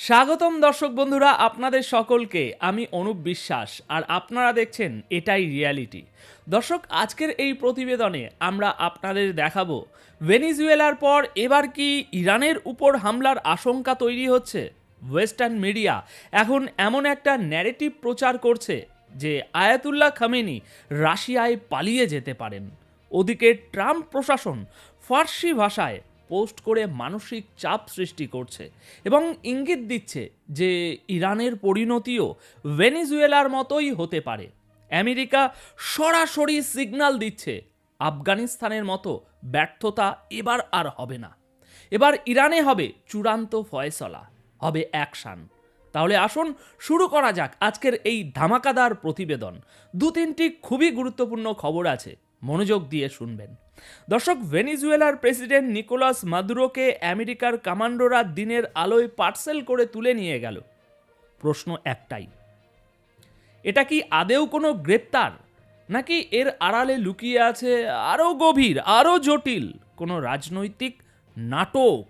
স্বাগতম দর্শক বন্ধুরা, আপনাদের সকলকে আমি অনুপ বিশ্বাস, আর আপনারা দেখছেন এটাই রিয়ালিটি। দর্শক, আজকের এই প্রতিবেদনে আমরা আপনাদের দেখাবো ভেনিজুয়েলার পর এবার কি ইরানের উপর হামলার আশঙ্কা তৈরি হচ্ছে। ওয়েস্টার্ন মিডিয়া এখন এমন একটা ন্যারেটিভ প্রচার করছে যে আয়াতুল্লাহ খামেনি রাশিয়ায় পালিয়ে যেতে পারেন। ওদিকে ট্রাম্প প্রশাসন ফার্সি ভাষায় পোস্ট করে মানসিক চাপ সৃষ্টি করছে এবং ইঙ্গিত দিচ্ছে যে ইরানের পরিণতিও ভেনিজুয়েলার মতোই হতে পারে। আমেরিকা সরাসরি সিগন্যাল দিচ্ছে আফগানিস্তানের মতো ব্যর্থতা এবার আর হবে না। এবার ইরানে হবে চূড়ান্ত ফয়সলা, হবে অ্যাকশন। তাহলে আসুন শুরু করা যাক আজকের এই ধামাকাদার প্রতিবেদন। দু তিনটি খুবই গুরুত্বপূর্ণ খবর আছে, মনোযোগ দিয়ে শুনবেন। দর্শক, ভেনিজুয়েলার প্রেসিডেন্ট নিকোলাস মাদুরোকে আমেরিকার কমান্ডোরা দিনের আলোয় পার্সেল করে তুলে নিয়ে গেল। প্রশ্ন একটাই, এটা কি আদেও কোনো গ্রেপ্তার, নাকি এর আড়ালে লুকিয়ে আছে আরও গভীর, আরও জটিল কোনো রাজনৈতিক নাটক?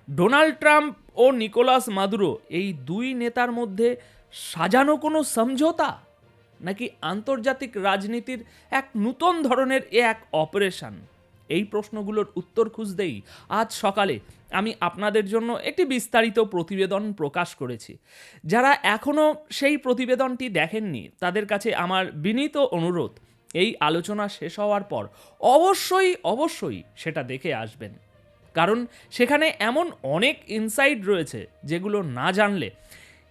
ডোনাল্ড ট্রাম্প ও নিকোলাস মাদুরো এই দুই নেতার মধ্যে সাজানো কোনো সমঝোতা, নাকি আন্তর্জাতিক রাজনীতির এক নতুন ধরনের এক অপারেশন? এই প্রশ্নগুলোর উত্তর খুঁজতেই আজ সকালে আমি আপনাদের জন্য একটি বিস্তারিত প্রতিবেদন প্রকাশ করেছি। যারা এখনও সেই প্রতিবেদনটি দেখেননি তাদের কাছে আমার বিনীত অনুরোধ, এই আলোচনা শেষ হওয়ার পর অবশ্যই সেটা দেখে আসবেন, কারণ সেখানে এমন অনেক ইনসাইট রয়েছে যেগুলো না জানলে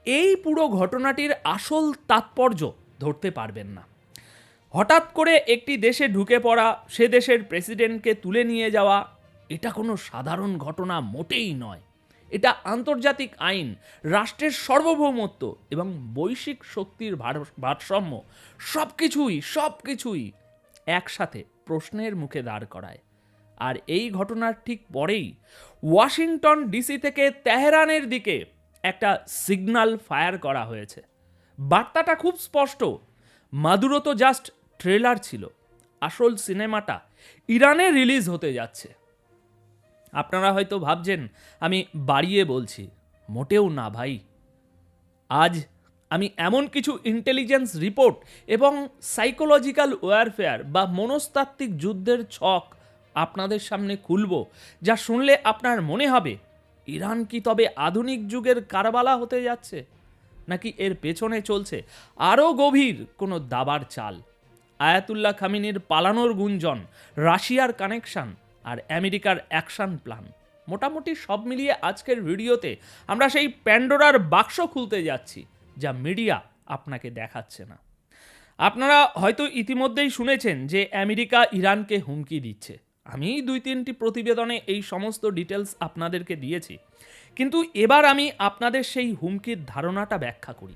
এই পুরো ঘটনাটির আসল তাৎপর্য ধরতে পারবেন না। হঠাৎ করে একটি দেশে ঢুকে পড়া, সে দেশের প্রেসিডেন্টকে তুলে নিয়ে যাওয়া, এটা কোনো সাধারণ ঘটনা মোটেই নয়। এটা আন্তর্জাতিক আইন, রাষ্ট্রের সার্বভৌমত্ব এবং বৈশ্বিক শক্তির ভারসাম্য সবকিছুই একসাথে প্রশ্নের মুখে দাঁড় করায়। আর এই ঘটনার ঠিক পরেই ওয়াশিংটন ডিসি থেকে তেহরানের দিকে একটা সিগন্যাল ফায়ার করা হয়েছে। বার্তাটা খুব স্পষ্ট, মাদুরো তো জাস্ট ট্রেলার ছিল, আসল সিনেমাটা ইরানে রিলিজ হতে যাচ্ছে। আপনারা হয়তো ভাবছেন আমি বাড়িয়ে বলছি, মোটেও না ভাই। আজ আমি এমন কিছু ইন্টেলিজেন্স রিপোর্ট এবং সাইকোলজিক্যাল ওয়ারফেয়ার বা মনস্তাত্ত্বিক যুদ্ধের ছক আপনাদের সামনে খুলব, যা শুনলে আপনার মনে হবে ইরান কি তবে আধুনিক যুগের কারবালা হতে যাচ্ছে, নাকি এর পেছনে চলছে আরও গভীর কোনো দাবার চাল। আয়াতুল্লাহ খামেনির পালানোর গুঞ্জন, রাশিয়ার কানেকশন আর আমেরিকার অ্যাকশন প্ল্যান, মোটামুটি সব মিলিয়ে আজকের ভিডিওতে আমরা সেই প্যান্ডোরার বাক্স খুলতে যাচ্ছি যা মিডিয়া আপনাকে দেখাচ্ছে না। আপনারা হয়তো ইতিমধ্যেই শুনেছেন যে আমেরিকা ইরানকে হুমকি দিচ্ছে। আমি 2-3টি প্রতিবেদনে এই সমস্ত ডিটেলস আপনাদেরকে দিয়েছি, কিন্তু এবার আমি আপনাদের সেই হুমকির ধারণাটা ব্যাখ্যা করি।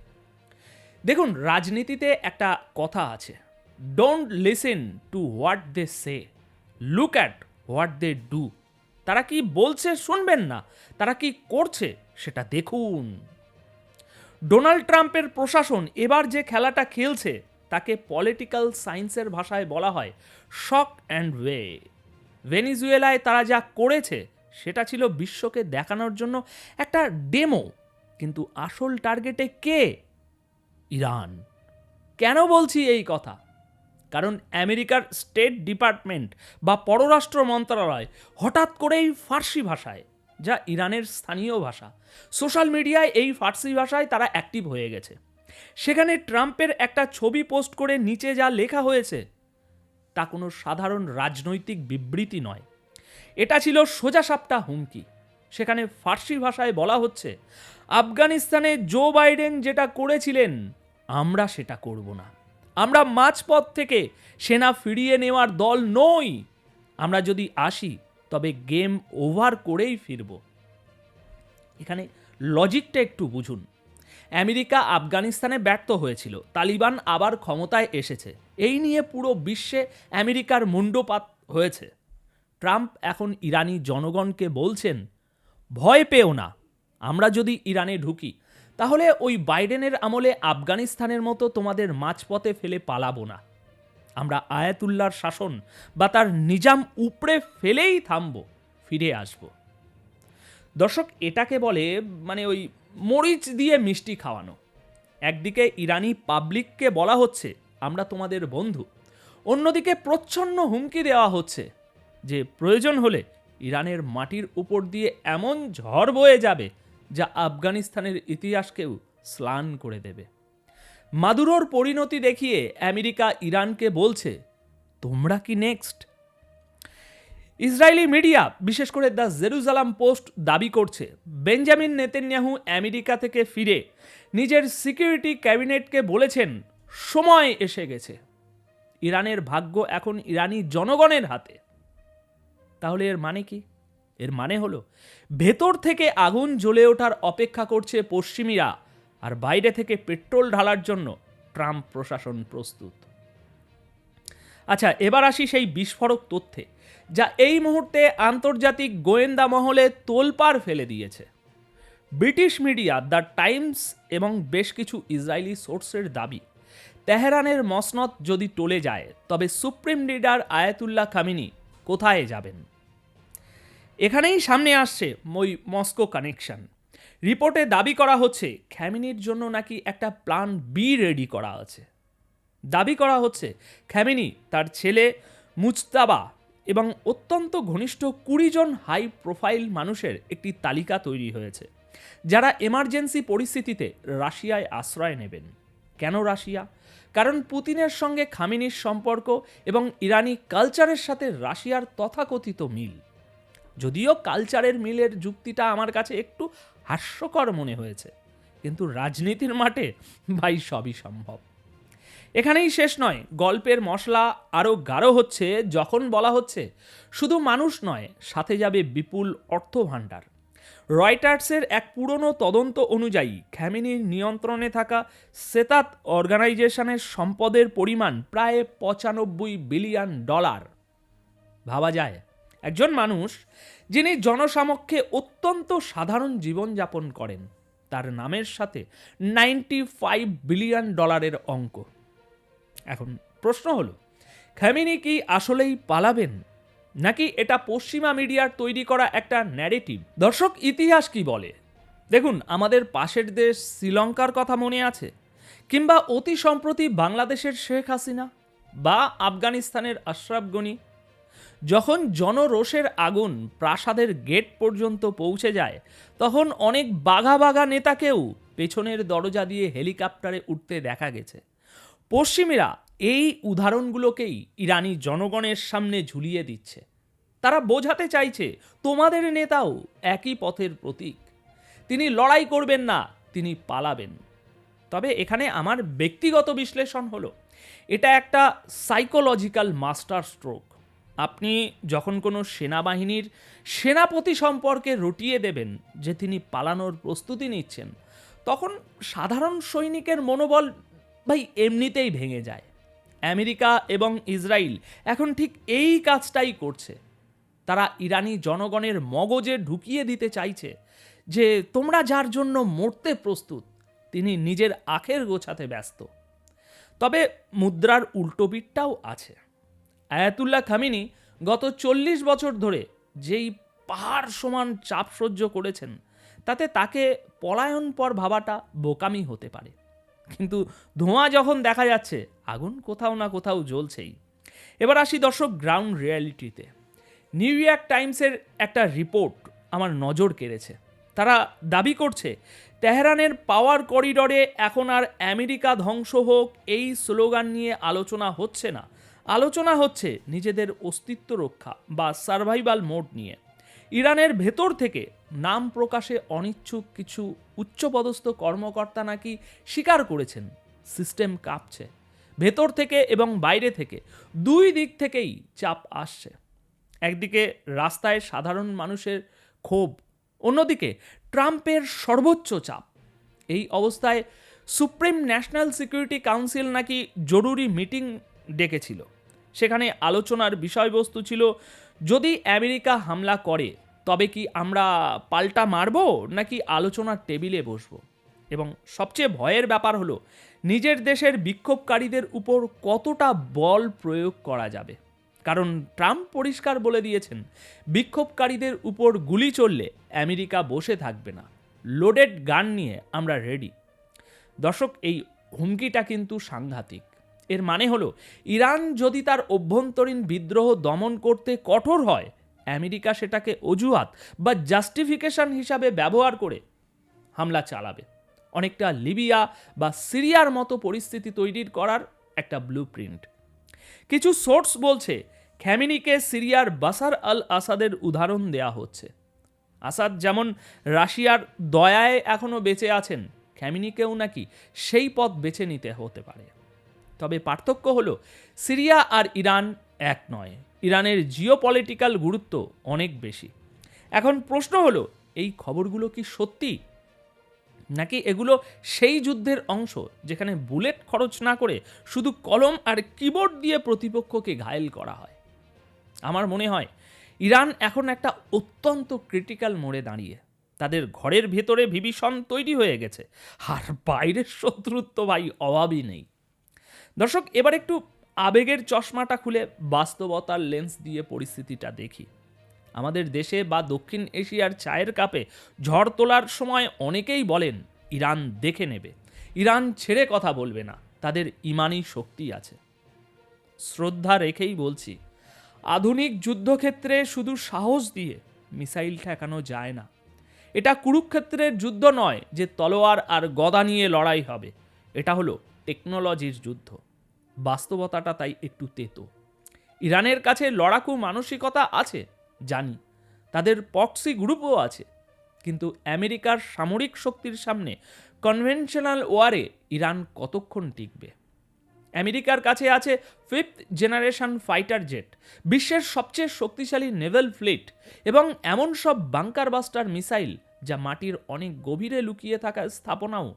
দেখুন, রাজনীতিতে একটা কথা আছে, don't listen to what they say, look at what they do. তারা কি বলছে শুনবেন না, তারা কি করছে সেটা দেখুন। ডোনাল্ড ট্রাম্পের প্রশাসন এবার যে খেলাটা খেলছে তাকে পলিটিক্যাল সায়েন্সের ভাষায় বলা হয় শক অ্যান্ড ওয়ে। ভেনিজুয়েলায় তারা যা করেছে সেটা ছিল বিশ্বকে দেখানোর জন্য একটা ডেমো, কিন্তু আসল টার্গেটে কে? ইরান। কেন বলছি এই কথা? কারণ আমেরিকার স্টেট ডিপার্টমেন্ট বা পররাষ্ট্র মন্ত্রণালয় হঠাৎ করেই ফার্সি ভাষায়, যা ইরানের স্থানীয় ভাষা, সোশ্যাল মিডিয়ায় এই ফার্সি ভাষায় তারা অ্যাক্টিভ হয়ে গেছে। সেখানে ট্রাম্পের একটা ছবি পোস্ট করে নিচে যা লেখা হয়েছে তা কোনো সাধারণ রাজনৈতিক বিবৃতি নয়, এটা ছিল সোজাসাপটা হুমকি। সেখানে ফার্সি ভাষায় বলা হচ্ছে, আফগানিস্তানে জো বাইডেন যেটা করেছিলেন আমরা সেটা করব না। আমরা মাঝপথ থেকে সেনা ফিরিয়ে নেওয়ার দল নই। আমরা যদি আসি তবে গেম ওভার করেই ফিরব। এখানে লজিকটা একটু বুঝুন। আমেরিকা আফগানিস্তানে ব্যর্থ হয়েছিল, তালিবান আবার ক্ষমতায় এসেছে, এই নিয়ে পুরো বিশ্বে আমেরিকার মুণ্ডপাত হয়েছে। ট্রাম্প এখন ইরানি জনগণকে বলছেন, ভয় পেও না, আমরা যদি ইরানে ঢুকি তাহলে ওই বাইডেনের আমলে আফগানিস্তানের মতো তোমাদের মাঝপথে ফেলে পালাবো না। আমরা আয়াতুল্লাহর শাসন বা তার নিজাম উপড়ে ফেলেই থামবো, ফিরে আসব। দর্শক, এটাকে বলে ওই মরিচ দিয়ে মিষ্টি খাওয়ানো। একদিকে ইরানি পাবলিককে বলা হচ্ছে আমরা তোমাদের বন্ধু, অন্যদিকে প্রচ্ছন্ন হুমকি দেওয়া হচ্ছে যে প্রয়োজন হলে ইরানের মাটির উপর দিয়ে এমন ঝড় বয়ে যাবে যা আফগানিস্তানের ইতিহাসকেও স্নান করে দেবে। মাদুরোর পরিণতি দেখিয়ে আমেরিকা ইরানকে বলছে তোমরা কি নেক্সট। ইসরায়েলি মিডিয়া বিশেষ করে দ্য জেরুজালাম পোস্ট দাবি করছে বেঞ্জামিন নেতানিয়াহু আমেরিকা থেকে ফিরে নিজের সিকিউরিটি ক্যাবিনেটকে বলেছেন সময় এসে গেছে, ইরানের ভাগ্য এখন ইরানি জনগণের হাতে। তাহলে এর মানে কি? এর মানে হলো ভেতর থেকে আগুন জ্বলে ওঠার অপেক্ষা করছে পশ্চিমীরা, আর বাইরে থেকে পেট্রোল ঢালার জন্য ট্রাম্প প্রশাসন প্রস্তুত। আচ্ছা, এবার আসি সেই বিস্ফোরক তথ্যে যা এই মুহূর্তে আন্তর্জাতিক গোয়েন্দা মহলে তোলপাড় ফেলে দিয়েছে। ব্রিটিশ মিডিয়া দ্য টাইমস এবং বেশ কিছু ইসরায়েলি সোর্সের দাবি তেহরানের মসনদ যদি টলে যায় তবে সুপ্রিম লিডার আয়াতুল্লাহ খামেনি কোথায় যাবেন। এখানেই সামনে আসছে ওই মস্কো কানেকশন। রিপোর্টে দাবি করা হচ্ছে খামেনির জন্য নাকি একটা প্ল্যান বি রেডি করা আছে। দাবি করা হচ্ছে খামেনি, তার ছেলে মুজতাবা এবং অত্যন্ত ঘনিষ্ঠ 20 জন হাই প্রোফাইল মানুষের একটি তালিকা তৈরি হয়েছে যারা এমার্জেন্সি পরিস্থিতিতে রাশিয়ায় আশ্রয় নেবেন। কেন রাশিয়া? কারণ পুতিনের সঙ্গে খামেনির সম্পর্ক এবং ইরানি কালচারের সাথে রাশিয়ার তথাকথিত মিল। যদিও কালচারের মিলের যুক্তিটা আমার কাছে একটু হাস্যকর মনে হয়েছে, কিন্তু রাজনীতির মাঠে ভাই সবই সম্ভব। এখানেই শেষ নয়, গল্পের মশলা আরও গাঢ় হচ্ছে যখন বলা হচ্ছে শুধু মানুষ নয়, সাথে যাবে বিপুল অর্থভাণ্ডার। রয়টার্সের এক পুরনো তদন্ত অনুযায়ী খামেনির নিয়ন্ত্রণে থাকা সেতাত অর্গানাইজেশনের সম্পদের পরিমাণ প্রায় $95 বিলিয়ন। ভাবা যায়, একজন মানুষ যিনি জনসমক্ষে অত্যন্ত সাধারণ জীবনযাপন করেন, তার নামের সাথে $95 বিলিয়ন অঙ্ক। এখন প্রশ্ন হলো, খামেনি কি আসলেই পালাবেন, নাকি এটা পশ্চিমা মিডিয়ার তৈরি করা একটা ন্যারেটিভ? দর্শক, ইতিহাস কি বলে দেখুন, আমাদের পাশের দেশ শ্রীলঙ্কার কথা মনে আছে, কিংবা অতি সম্প্রতি বাংলাদেশের শেখ হাসিনা বা আফগানিস্তানের আশরাফ গনি। যখন জনরোষের আগুন প্রাসাদের গেট পর্যন্ত পৌঁছে যায়, তখন অনেক বাঘা বাঘা নেতাকেও পেছনের দরজা দিয়ে হেলিকপ্টারে উঠতে দেখা গেছে। পশ্চিমীরা এই উদাহরণগুলোকেই ইরানি জনগণের সামনে ঝুলিয়ে দিচ্ছে। তারা বোঝাতে চাইছে তোমাদের নেতাও একই পথের প্রতীক। তিনি লড়াই করবেন না, তিনি পালাবেন। তবে এখানে আমার ব্যক্তিগত বিশ্লেষণ হলো, এটা একটা সাইকোলজিক্যাল মাস্টার স্ট্রোক। আপনি যখন কোনো সেনাবাহিনীর সেনাপতি সম্পর্কে রটিয়ে দেবেন যে তিনি পালানোর প্রস্তুতি নিচ্ছেন, তখন সাধারণ সৈনিকের মনোবল ভাই এমনিতেই ভেঙে যায়। আমেরিকা এবং ইসরায়েল এখন ঠিক এই কাজটাই করছে। তারা ইরানি জনগণের মগজে ঢুকিয়ে দিতে চাইছে যে তোমরা যার জন্য মরতে প্রস্তুত, তিনি নিজের আখের গোছাতে ব্যস্ত। তবে মুদ্রার উল্টো পিঠটাও আছে। আয়াতুল্লাহ খামেনি গত 40 বছর ধরে যেই পাহাড় সমান চাপ সহ্য করেছেন, তাতে তাকে পলায়ন পর ভাবাটা বোকামি হতে পারে। কিন্তু ধোঁয়া যখন দেখা যাচ্ছে, আগুন কোথাও না কোথাও জ্বলছেই। এবার আসি দর্শক গ্রাউন্ড রিয়ালিটিতে। নিউ ইয়র্ক টাইমসের একটা রিপোর্ট আমার নজর কেড়েছে। তারা দাবি করছে তেহরানের পাওয়ার করিডরে এখন আর আমেরিকা ধ্বংস হোক এই স্লোগান নিয়ে আলোচনা হচ্ছে না, আলোচনা হচ্ছে নিজেদের অস্তিত্ব রক্ষা বা সার্ভাইভাল মোড নিয়ে। ইরানের ভেতর থেকে নাম প্রকাশে অনিচ্ছুক কিছু উচ্চপদস্থ কর্মকর্তা নাকি স্বীকার করেছেন সিস্টেম কাঁপছে। ভেতর থেকে এবং বাইরে থেকে দুই দিক থেকেই চাপ আসছে। একদিকে রাস্তায় সাধারণ মানুষের ক্ষোভ, অন্যদিকে ট্রাম্পের সর্বোচ্চ চাপ। এই অবস্থায় সুপ্রিম ন্যাশনাল সিকিউরিটি কাউন্সিল নাকি জরুরি মিটিং ডেকেছিল। সেখানে আলোচনার বিষয়বস্তু ছিল, যদি আমেরিকা হামলা করে তবে কি আমরা পাল্টা মারব নাকি আলোচনার টেবিলে বসব। এবং সবচেয়ে ভয়ের ব্যাপার হলো নিজের দেশের বিক্ষোভকারীদের উপর কতটা বল প্রয়োগ করা যাবে। কারণ ট্রাম্প পরিষ্কার বলে দিয়েছেন, বিক্ষোভকারীদের উপর গুলি চললে আমেরিকা বসে থাকবে না, লোডেড গান নিয়ে আমরা রেডি। দর্শক, এই হুমকিটা কিন্তু সাংঘাতিক। এর মানে হলো ইরান যদি তার অভ্যন্তরীণ বিদ্রোহ দমন করতে কঠোর হয়, আমেরিকা সেটাকে অজুহাত বা জাস্টিফিকেশন হিসাবে ব্যবহার করে হামলা চালাবে। অনেকটা লিবিয়া বা সিরিয়ার মতো পরিস্থিতি তৈরির করার একটা ব্লুপ্রিন্ট। কিছু সোর্স বলছে খ্যামিনিকে সিরিয়ার বাশার আল আসাদের উদাহরণ দেয়া হচ্ছে। আসাদ যেমন রাশিয়ার দয়ায় এখনও বেঁচে আছেন, খ্যামিনিকেও নাকি সেই পথ বেছে নিতে হতে পারে। তবে পার্থক্য হলো সিরিয়া আর ইরান এক নয়। ইরানের জিওপলিটিক্যাল গুরুত্ব অনেক বেশি। এখন প্রশ্ন হলো, এই খবরগুলো কি সত্যি, নাকি এগুলো সেই যুদ্ধের অংশ যেখানে বুলেট খরচ না করে শুধু কলম আর কিবোর্ড দিয়ে প্রতিপক্ষকে ঘায়েল করা হয়? আমার মনে হয় ইরান এখন একটা অত্যন্ত ক্রিটিক্যাল মোড়ে দাঁড়িয়ে। তাদের ঘরের ভেতরে বিভীষণ তৈরি হয়ে গেছে, আর বাইরের শত্রুত্ব ভাই অভাবই নেই। দর্শক, এবার একটু আবেগের চশমাটা খুলে বাস্তবতার লেন্স দিয়ে পরিস্থিতিটা দেখি। আমাদের দেশে বা দক্ষিণ এশিয়ার চায়ের কাপে ঝড় তোলার সময় অনেকেই বলেন ইরান দেখে নেবে, ইরান ছেড়ে কথা বলবে না, তাদের ইমানি শক্তি আছে। শ্রদ্ধা রেখেই বলছি, আধুনিক যুদ্ধক্ষেত্রে শুধু সাহস দিয়ে মিসাইল ঠেকানো যায় না। এটা কুরুক্ষেত্রের যুদ্ধ নয় যে তলোয়ার আর গদা নিয়ে লড়াই হবে, এটা হলো টেকনোলজির যুদ্ধ। বাস্তবতাটা তাই একটু তেতো। ইরানের কাছে লড়াকু মানসিকতা আছে জানি, তাদের প্রক্সি গ্রুপও আছে, কিন্তু আমেরিকার সামরিক শক্তির সামনে কনভেনশনাল ওয়ারে ইরান কতক্ষণ টিকবে? আমেরিকার কাছে আছে 5th জেনারেশন ফাইটার জেট, বিশ্বের সবচেয়ে শক্তিশালী নেভেল ফ্লিট এবং এমন সব বাংকার বাস্টার মিসাইল যা মাটির অনেক গভীরে লুকিয়ে থাকা স্থাপনাও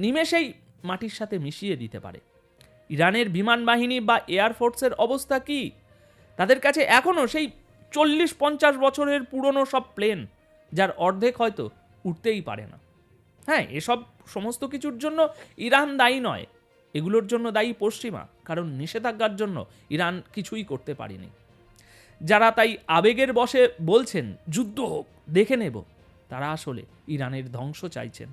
নিমেষেই মাটির সাথে মিশিয়ে দিতে পারে। ইরানের বিমান বাহিনী বা এয়ারফোর্সের অবস্থা কি? তাদের কাছে এখনও সেই 40-50 বছরের পুরনো সব প্লেন, যার অর্ধেক হয়তো উঠতেই পারে না। হ্যাঁ, এসব সমস্ত কিছুর জন্য ইরান দায়ী নয়, এগুলোর জন্য দায়ী পশ্চিমা, কারণ নিষেধাজ্ঞার জন্য ইরান কিছুই করতে পারেনি। যারা তাই আবেগের বশে বলছেন যুদ্ধ হোক, দেখে নেব, তারা আসলে ইরানের ধ্বংস চাইছেন।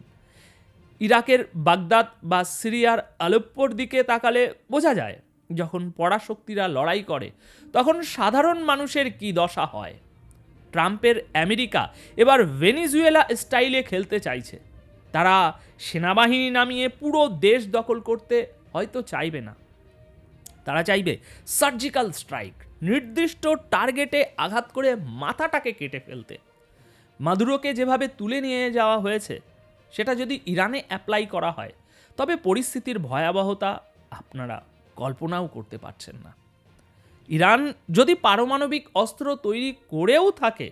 ইরাকের বাগদাদ বা সিরিয়ার আলেপ্পোর দিকে তাকালে বোঝা যায়, যখন পরাশক্তিরা লড়াই করে তখন সাধারণ মানুষের কি দশা হয়। ট্রাম্পের আমেরিকা এবার ভেনিজুয়েলা স্টাইলে খেলতে চাইছে। তারা সেনাবাহিনী নামিয়ে পুরো দেশ দখল করতে হয়তো চাইবে না, তারা চাইবে সার্জিক্যাল স্ট্রাইক, নির্দিষ্ট টার্গেটে আঘাত করে মাথাটাকে কেটে ফেলতে। মাদুরোকে যেভাবে তুলে নিয়ে যাওয়া হয়েছে সেটা যদি ইরানে অ্যাপ্লাই করা হয়, তবে পরিস্থিতির ভয়াবহতা আপনারা কল্পনাও করতে পারছেন না। ইরান যদি পারমাণবিক অস্ত্র তৈরি করেও থাকে,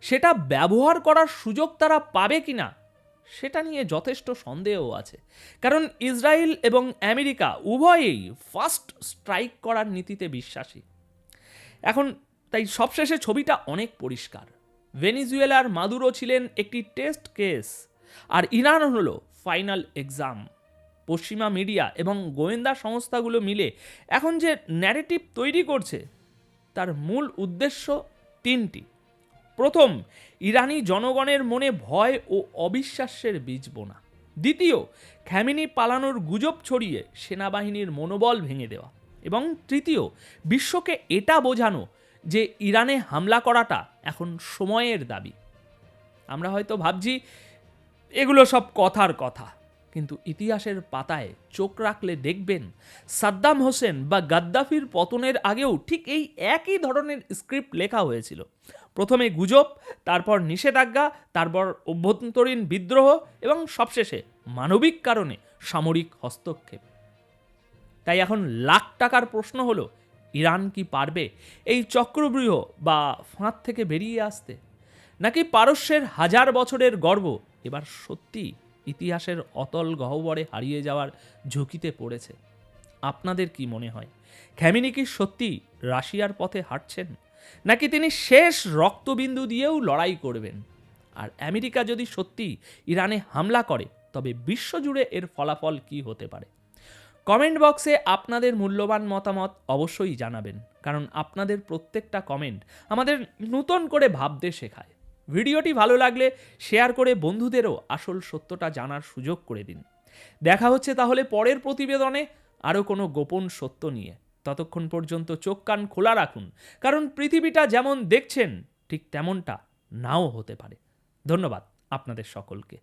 সেটা ব্যবহার করার সুযোগ তারা পাবে কিনা সেটা নিয়ে যথেষ্ট সন্দেহ আছে, কারণ ইসরায়েল এবং আমেরিকা উভয়েই ফার্স্ট স্ট্রাইক করার নীতিতে বিশ্বাসী। এখন তাই সবশেষে ছবিটা অনেক পরিষ্কার। ভেনিজুয়েলার মাদুরো ছিলেন একটি টেস্ট কেস, আর ইরান হলো ফাইনাল এক্সাম। পশ্চিমা মিডিয়া এবং গোয়েন্দা সংস্থাগুলো মিলে এখন যে ন্যারেটিভ তৈরি করছে, তার মূল উদ্দেশ্য তিনটি। প্রথম, ইরানি জনগণের মনে ভয় ও অবিশ্বাসের বীজ বোনা। দ্বিতীয়, খ্যামিনি পালানোর গুজব ছড়িয়ে সেনাবাহিনীর মনোবল ভেঙে দেওয়া। এবং তৃতীয়, বিশ্বকে এটা বোঝানো যে ইরানে হামলা করাটা এখন সময়ের দাবি। আমরা হয়তো ভাবছি এগুলো সব কথার কথা, কিন্তু ইতিহাসের পাতায় চোখ রাখলে দেখবেন সাদ্দাম হোসেন বা গাদ্দাফির পতনের আগেও ঠিক এই একই ধরনের স্ক্রিপ্ট লেখা হয়েছিল। প্রথমে গুজব, তারপর নিষেধাজ্ঞা, তারপর অভ্যন্তরীণ বিদ্রোহ এবং সবশেষে মানবিক কারণে সামরিক হস্তক্ষেপ। তাই এখন লাখ টাকার প্রশ্ন হলো, ইরান কি পারবে এই চক্রব্যূহ বা ফাঁদ থেকে বেরিয়ে আসতে, নাকি পারস্যের হাজার বছরের গর্ব এবার সত্যি ইতিহাসের অতল গহ্বরে হারিয়ে যাওয়ার ঝুঁকিতে পড়েছে? আপনাদের কি মনে হয়, খ্যামিনি কি সত্যি রাশিয়ার পথে হাঁটছেন, নাকি তিনি শেষ রক্তবিন্দু দিয়েও লড়াই করবেন? আর আমেরিকা যদি সত্যি ইরানে হামলা করে, তবে বিশ্বজুড়ে এর ফলাফল কি হতে পারে? কমেন্ট বক্সে আপনাদের মূল্যবান মতামত অবশ্যই জানাবেন, কারণ আপনাদের প্রত্যেকটা কমেন্ট আমাদের নতুন করে ভাবতে শেখায়। ভিডিওটি ভালো লাগলে শেয়ার করে বন্ধুদেরও আসল সত্যটা জানার সুযোগ করে দিন। দেখা হচ্ছে তাহলে পরের প্রতিবেদনে আরও কোনো গোপন সত্য নিয়ে। ততক্ষণ পর্যন্ত চোখ কান খোলা রাখুন, কারণ পৃথিবীটা যেমন দেখছেন ঠিক তেমনটা নাও হতে পারে। ধন্যবাদ আপনাদের সকলকে।